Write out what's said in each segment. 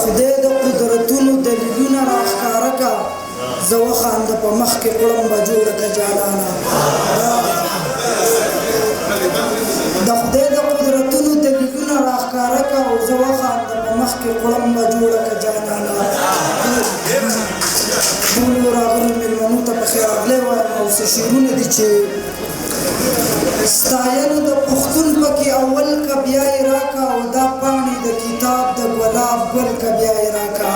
خدای د قدرتونو دلیلونه راښکاره کا زه وخانده په مخ کې کړم به جوړه که جانانه د خدای د قدرتونو دلیلونه راښکاره کا او زه وخانده په مخ کې کړم به جوړه که جانانه ټولو راغلو مېلمنو ته پخیر راغلی وایم او څه شعرونه دي چې ستاینه د پښتون پکې اول که بیا یې راکه او دا پاڼې د کتاب د ګلاب ګل که بیا یې راکه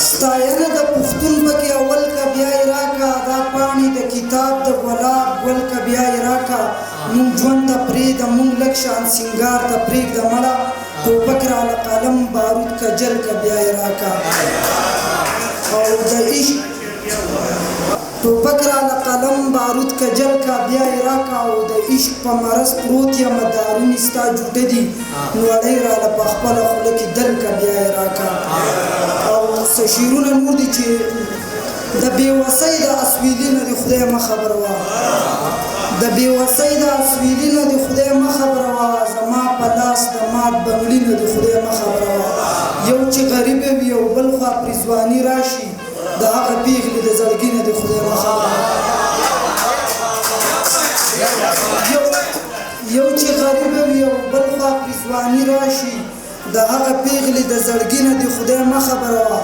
ستاینه د پښتون پکې اول که بیا یې راکه دا پاڼې د کتاب د ګلاب ګل که بیا یې راکه مونږ ژوند ته پرېږده مونږ لږ شان سینګار ته پرېږده مړه ټوپک راله قلم بارود که جل که بیا یې راکه او د عشق ټوپک راله قلم بارود که جل که بیا یې راکه او د عشق په مرض پروت یمه دارونې ستا جوټه دي نو اړۍ راله په خپله خوله کې دل که بیا یې راکه او څه شعرونه نور دي چې د بېوسۍ د اسویلي نه د خدای مه خبره وه د بېوسۍ د اسویلي نه د خدای مه خبره وه زما په لاس د مات بنګړي نه د خدای مه خبره وه یو چې غریبه وي او بل خوا پرې ځواني راشي د هغه پیغلې د زړګي نه د خدای مه خبره یو چې غریبه وي او بل خوا پرې ځواني راشي د هغه پیغلې د زړګي نه د خدای مه خبره وه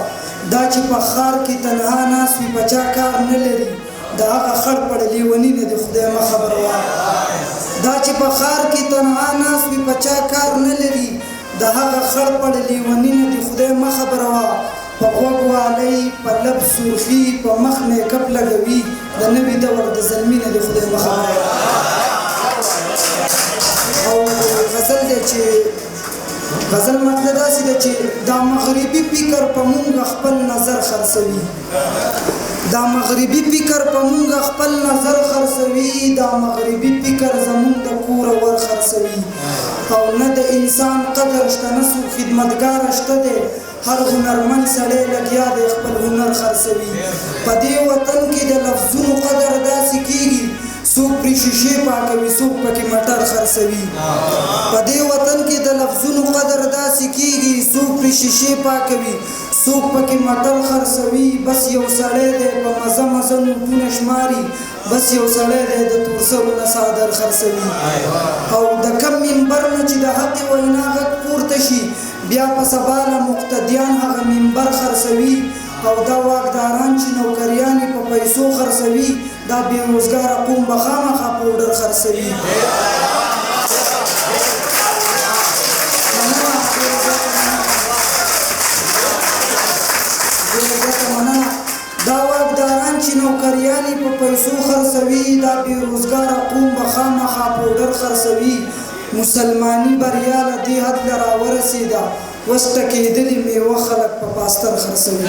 دا چې په ښار کې تنها ناست وي په چا کار نه لري د هغه خړ پړ لیوني نه د خدای مه خبره وه دا چې په ښار کې تنها ناست وي په چا کار نه لري د هغه خړ پړ لیوني نه د خدای مه خبره وه په غوږ والی په لب سرخي په مخ میکپ لګوي د نوي دور د زلمي نه د خدای مه خبره وه او غزل دی چې غزل مطلب داسې ده چې دا مغربي فکر په مونږ خپل نظر خرڅوي دا مغربي فکر په مونږ خپل نظر خرڅوي دا مغربي فکر زمونږ د کوره ور خرڅوي او نه د انسان قدر شته نه څوک خدمتګار شته دی هر هنرمند سړی لګیا دی خپل هنر خرڅوي په دې وطن کې د لفظونو قدر داسې کېږي څوک پرې شیشې پاکوي څوک پکې مټر خرڅوي په دې وطن کې د لفظونو قدر داسې کېږي څوک پرې شیشې پاکوي څوک پکې مټر خرڅوي بس یو سړی دی په مزه مزه نوټونه شماري بس یو سړی دی د تور سرو نه څادر خرڅوي او د کم منبر نه چې د حق وینا غږ پورته شي بیا په سبا له مقتدیان هغه منبر خرڅوي او دا واکداران چې نوکریان په پیسو خرڅوي دا بېروزګاره قوم به خامخا پوډر خرڅوي دا واکداران چې نوکریان په پیسو خرڅوي دا بېروزګاره قوم به خامخا پوډر خرڅوي مسلماني بریا له دې حد له راورسېده اوس ټکېدلي میوه خلک په پاستر خرڅوي